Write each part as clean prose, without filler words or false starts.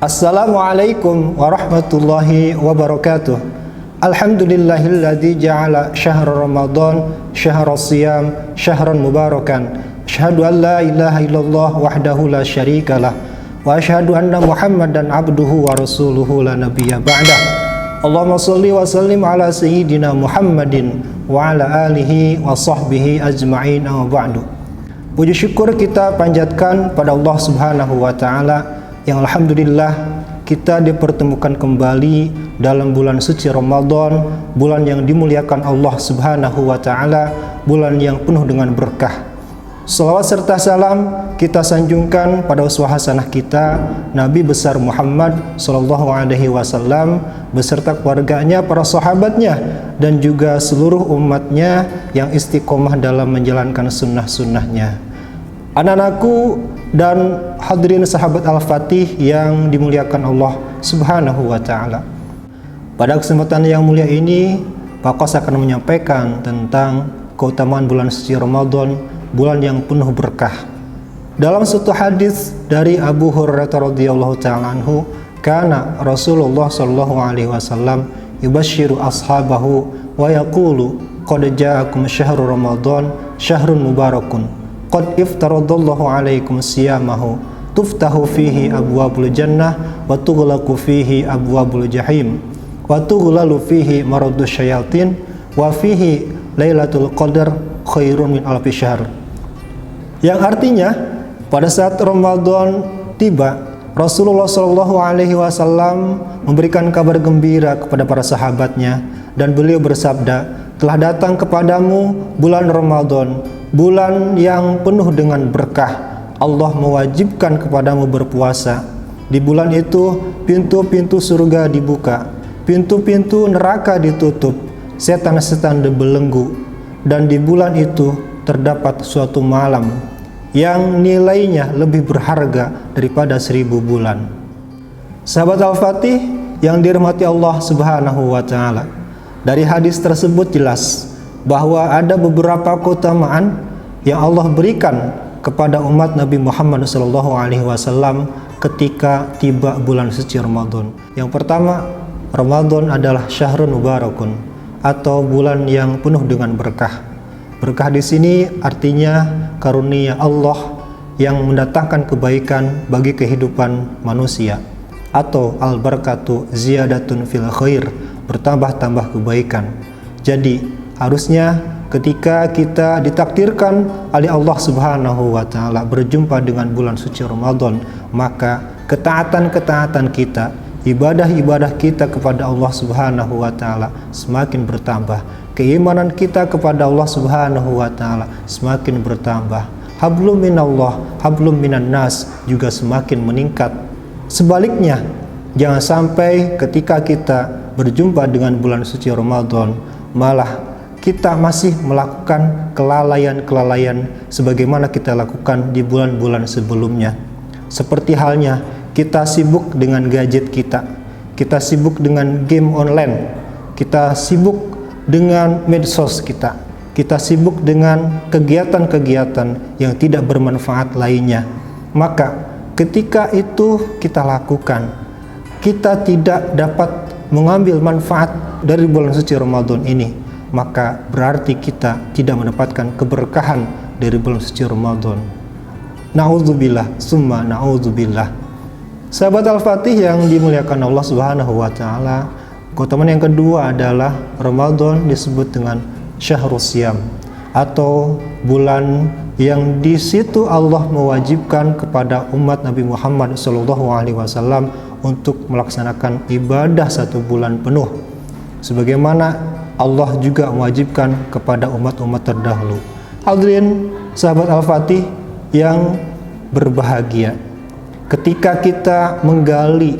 Assalamualaikum warahmatullahi wabarakatuh. Alhamdulillahilladzi ja'ala syahra Ramadan syahra siyam syahran mubarakan. Asyhadu an la ilaha illallah wahdahu la syarikalah wa asyhadu anna Muhammadan abduhu wa rasuluhu la nabiyya ba'dah. Allahumma shalli wa sallim ala sayyidina Muhammadin wa ala alihi wa sahbihi ajma'in amma ba'du. Puji syukur kita panjatkan pada Allah Subhanahu wa taala yang alhamdulillah kita dipertemukan kembali dalam bulan suci Ramadan, bulan yang dimuliakan Allah Subhanahu wa taala, bulan yang penuh dengan berkah. Salawat serta salam kita sanjungkan pada uswah hasanah kita Nabi besar Muhammad sallallahu alaihi wasallam beserta keluarganya, para sahabatnya dan juga seluruh umatnya yang istiqomah dalam menjalankan sunnah-sunnahnya. Anak-anakku dan hadirin sahabat Al-Fatih yang dimuliakan Allah Subhanahu wa taala. Pada kesempatan yang mulia ini, Pak Kos akan menyampaikan tentang keutamaan bulan suci Ramadan, bulan yang penuh berkah. Dalam suatu hadis dari Abu Hurairah radhiyallahu taala anhu, kana Rasulullah sallallahu alaihi wasallam yubashshiru ashabahu wa yaqulu qad ja'akum syahrul Ramadan syahrun mubarakun. Qad iftaradallahu alaikum siyamahu tuftahu fihi abwabul jannah wa tughlaqu fihi abwabul jahim wa tughlalu fihi maradus syayatin wa fihi lailatul qadar khairun min alfi syahr. Yang artinya pada saat Ramadan tiba, Rasulullah Shallallahu alaihi wasallam memberikan kabar gembira kepada para sahabatnya dan beliau bersabda, telah datang kepadamu bulan Ramadan, bulan yang penuh dengan berkah. Allah mewajibkan kepadamu berpuasa. Di bulan itu pintu-pintu surga dibuka, pintu-pintu neraka ditutup, setan-setan dibelenggu. Dan di bulan itu terdapat suatu malam yang nilainya lebih berharga daripada 1000 bulan. Sahabat Al-Fatih yang dirahmati Allah Subhanahu wa taala, dari hadis tersebut jelas bahwa ada beberapa keutamaan yang Allah berikan kepada umat Nabi Muhammad SAW ketika tiba bulan suci Ramadan. Yang pertama, Ramadan adalah syahrun mubarakun atau bulan yang penuh dengan berkah. Berkah di sini artinya karunia Allah yang mendatangkan kebaikan bagi kehidupan manusia, atau al-barakatu ziyadatun fil khair, bertambah-tambah kebaikan. Jadi harusnya ketika kita ditakdirkan oleh Allah Subhanahu wa taala berjumpa dengan bulan suci Ramadan, maka ketaatan-ketaatan kita, ibadah-ibadah kita kepada Allah Subhanahu wa taala semakin bertambah. Keimanan kita kepada Allah Subhanahu wa taala semakin bertambah. Hablum minallah, hablum minan nas juga semakin meningkat. Sebaliknya, jangan sampai ketika kita berjumpa dengan bulan suci Ramadan malah kita masih melakukan kelalaian-kelalaian sebagaimana kita lakukan di bulan-bulan sebelumnya. Seperti halnya kita sibuk dengan gadget kita sibuk dengan game online, kita sibuk dengan medsos kita sibuk dengan kegiatan-kegiatan yang tidak bermanfaat lainnya. Maka ketika itu kita lakukan, kita tidak dapat mengambil manfaat dari bulan suci Ramadan ini, maka berarti kita tidak mendapatkan keberkahan dari bulan suci Ramadan. Na'udzubillah, summa na'udzubillah. Sahabat Al-Fatih yang dimuliakan Allah Subhanahu wa taala, keutamaan yang kedua adalah Ramadan disebut dengan syahrus siyam atau bulan yang di situ Allah mewajibkan kepada umat Nabi Muhammad SAW untuk melaksanakan ibadah 1 bulan penuh, sebagaimana Allah juga mewajibkan kepada umat-umat terdahulu. Hadirin sahabat Al-Fatih yang berbahagia, ketika kita menggali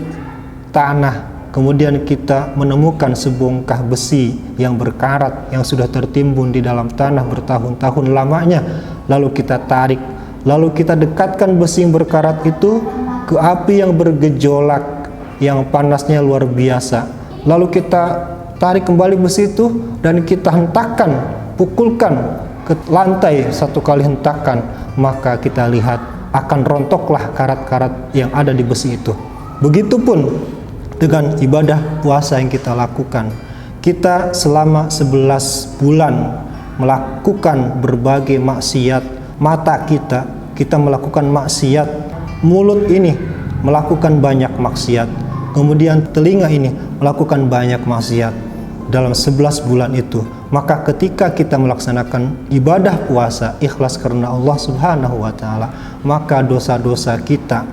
tanah, kemudian kita menemukan sebongkah besi yang berkarat yang sudah tertimbun di dalam tanah bertahun-tahun lamanya, lalu kita tarik, lalu kita dekatkan besi yang berkarat itu ke api yang bergejolak, yang panasnya luar biasa, lalu kita tarik kembali besi itu dan kita hentakkan, pukulkan ke lantai 1 kali hentakan, maka kita lihat akan rontoklah karat-karat yang ada di besi itu. Begitupun dengan ibadah puasa yang kita lakukan. Kita selama 11 bulan melakukan berbagai maksiat. Mata kita melakukan maksiat. Mulut ini melakukan banyak maksiat. Kemudian telinga ini melakukan banyak maksiat dalam 11 bulan itu. Maka ketika kita melaksanakan ibadah puasa ikhlas karena Allah Subhanahu wa taala, maka dosa-dosa kita,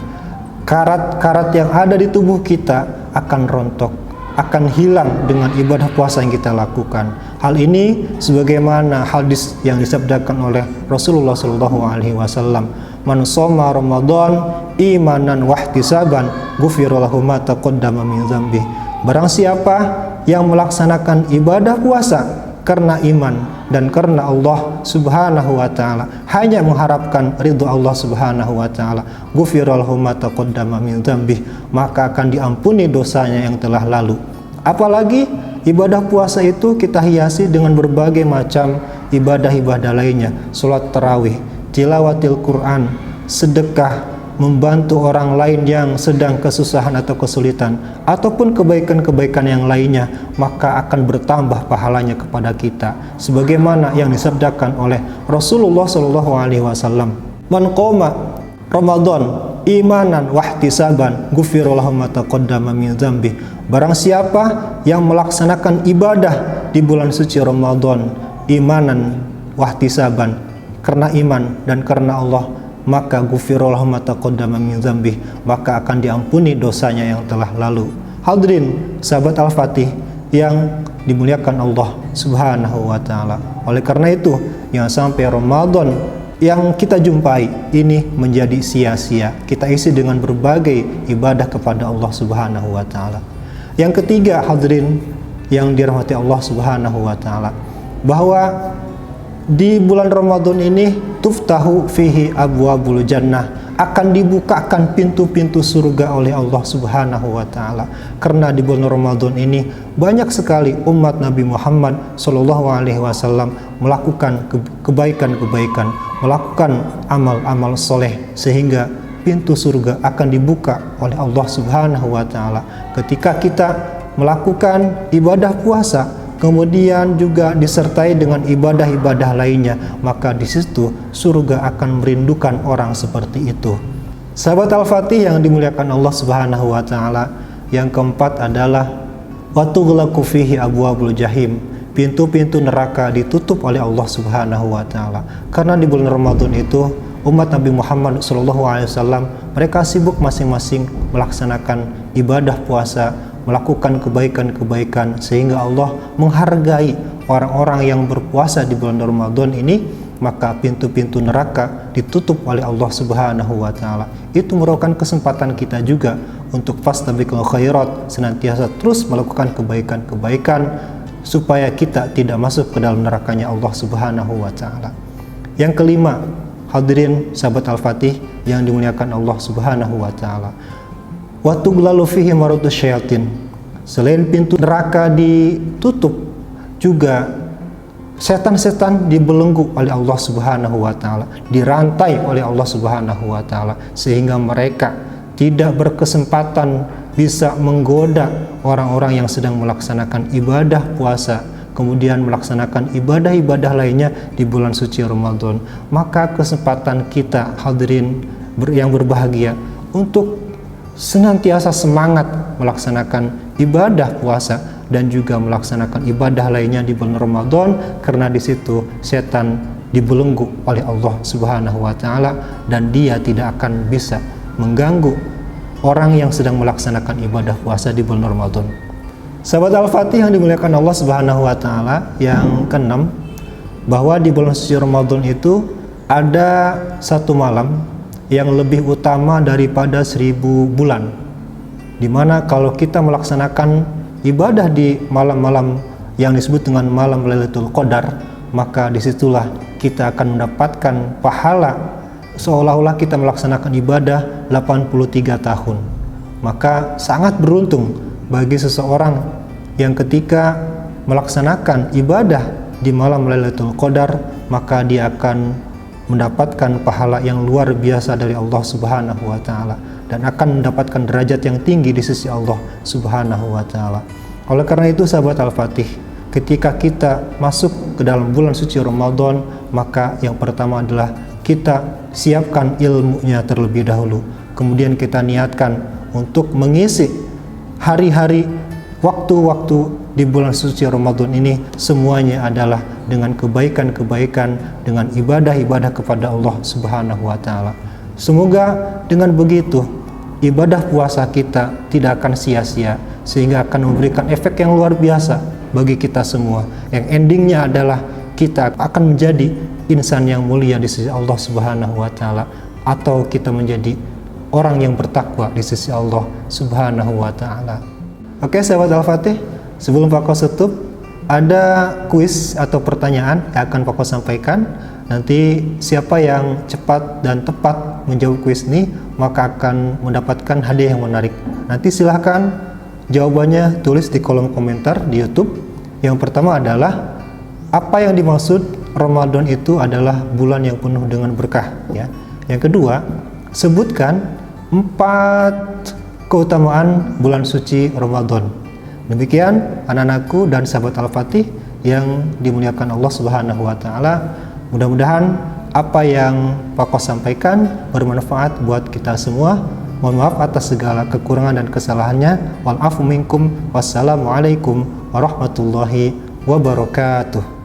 karat-karat yang ada di tubuh kita akan rontok, akan hilang dengan ibadah puasa yang kita lakukan. Hal ini sebagaimana hadis yang disabdakan oleh Rasulullah SAW, "Man shoma Ramadan imanan wahtisaban ghufira lahu ma taqaddama min dzambi." Barang siapa yang melaksanakan ibadah puasa karena iman dan karena Allah Subhanahu wa taala, hanya mengharapkan ridho Allah Subhanahu wa taala, ghufira lahu ma taqaddama min dzambi, maka akan diampuni dosanya yang telah lalu. Apalagi ibadah puasa itu kita hiasi dengan berbagai macam ibadah-ibadah lainnya, salat tarawih, tilawatil Quran, sedekah, membantu orang lain yang sedang kesusahan atau kesulitan, ataupun kebaikan-kebaikan yang lainnya, maka akan bertambah pahalanya kepada kita, sebagaimana yang disabdakan oleh Rasulullah SAW, "Man qoma Ramadan imanan wahtisaban ghufira lahu ma taqaddama min dzambi." Barang siapa yang melaksanakan ibadah di bulan suci Ramadan imanan wahtisaban, karena iman dan karena Allah, maka ghufirallahu ma taqaddama min dzambi, maka akan diampuni dosanya yang telah lalu. Hadirin sahabat Al-Fatih yang dimuliakan Allah Subhanahu wa taala. Oleh karena itu, jangan sampai Ramadan yang kita jumpai ini menjadi sia-sia. Kita isi dengan berbagai ibadah kepada Allah Subhanahu wa taala. Yang ketiga, hadirin yang dirahmati Allah Subhanahu wa taala, bahwa di bulan Ramadan ini tuftahu fihi abwabul jannah, akan dibukakan pintu-pintu surga oleh Allah Subhanahu wa taala. Karena di bulan Ramadan ini banyak sekali umat Nabi Muhammad sallallahu alaihi wasallam melakukan kebaikan-kebaikan, melakukan amal-amal soleh, sehingga pintu surga akan dibuka oleh Allah Subhanahu wa taala. Ketika kita melakukan ibadah puasa, kemudian juga disertai dengan ibadah-ibadah lainnya, maka di situ surga akan merindukan orang seperti itu. Sahabat Al-Fatih yang dimuliakan Allah Subhanahu wa taala, yang keempat adalah wa tughlaqu fihi abwabul jahim. Pintu-pintu neraka ditutup oleh Allah Subhanahu wa taala. Karena di bulan Ramadan itu umat Nabi Muhammad SAW mereka sibuk masing-masing melaksanakan ibadah puasa, melakukan kebaikan-kebaikan, sehingga Allah menghargai orang-orang yang berpuasa di bulan Ramadan ini, maka pintu-pintu neraka ditutup oleh Allah Subhanahu wa taala. Itu merupakan kesempatan kita juga untuk fastabiqul khairat, senantiasa terus melakukan kebaikan-kebaikan supaya kita tidak masuk ke dalam nerakanya Allah Subhanahu wa taala. Yang kelima, hadirin sahabat Al-Fatih yang dimuliakan Allah Subhanahu wa taala, wa tughlalu fihi maradus syayatin. Selain pintu neraka ditutup, juga setan-setan dibelenggu oleh Allah Subhanahu wa taala, dirantai oleh Allah Subhanahu wa taala, sehingga mereka tidak berkesempatan bisa menggoda orang-orang yang sedang melaksanakan ibadah puasa, kemudian melaksanakan ibadah-ibadah lainnya di bulan suci Ramadan. Maka kesempatan kita hadirin yang berbahagia untuk senantiasa semangat melaksanakan ibadah puasa dan juga melaksanakan ibadah lainnya di bulan Ramadan, karena di situ setan dibelenggu oleh Allah Subhanahu wa taala dan dia tidak akan bisa mengganggu orang yang sedang melaksanakan ibadah puasa di bulan Ramadan. Sahabat Al-Fatih yang dimuliakan Allah Subhanahu wa taala, yang keenam, bahwa di bulan suci Ramadan itu ada satu malam yang lebih utama daripada 1000 bulan, dimana kalau kita melaksanakan ibadah di malam-malam yang disebut dengan malam Lailatul Qadar, maka disitulah kita akan mendapatkan pahala seolah-olah kita melaksanakan ibadah 83 tahun. Maka sangat beruntung bagi seseorang yang ketika melaksanakan ibadah di malam Lailatul Qadar, maka dia akan mendapatkan pahala yang luar biasa dari Allah Subhanahu wa taala dan akan mendapatkan derajat yang tinggi di sisi Allah Subhanahu wa taala. Oleh karena itu sahabat Al-Fatih, ketika kita masuk ke dalam bulan suci Ramadan, maka yang pertama adalah kita siapkan ilmunya terlebih dahulu. Kemudian kita niatkan untuk mengisi hari-hari, waktu-waktu di bulan suci Ramadan ini semuanya adalah dengan kebaikan-kebaikan, dengan ibadah-ibadah kepada Allah Subhanahu wa taala. Semoga dengan begitu ibadah puasa kita tidak akan sia-sia, sehingga akan memberikan efek yang luar biasa bagi kita semua, yang endingnya adalah kita akan menjadi insan yang mulia di sisi Allah Subhanahu wa taala, atau kita menjadi orang yang bertakwa di sisi Allah Subhanahu wa taala. Oke sahabat Al-Fatih, sebelum Pak Ko tutup, ada kuis atau pertanyaan yang akan Pak Ko sampaikan. Nanti siapa yang cepat dan tepat menjawab kuis ini, maka akan mendapatkan hadiah yang menarik. Nanti silahkan jawabannya tulis di kolom komentar di YouTube. Yang pertama adalah, apa yang dimaksud Ramadan itu adalah bulan yang penuh dengan berkah, ya. Yang kedua, sebutkan 4 keutamaan bulan suci Ramadan. Demikian anak-anakku dan sahabat Al-Fatih yang dimuliakan Allah Subhanahu wa taala. Mudah-mudahan apa yang Pak Ko sampaikan bermanfaat buat kita semua. Mohon maaf atas segala kekurangan dan kesalahannya. Wal afu minkum. Wassalamualaikum warahmatullahi wabarakatuh.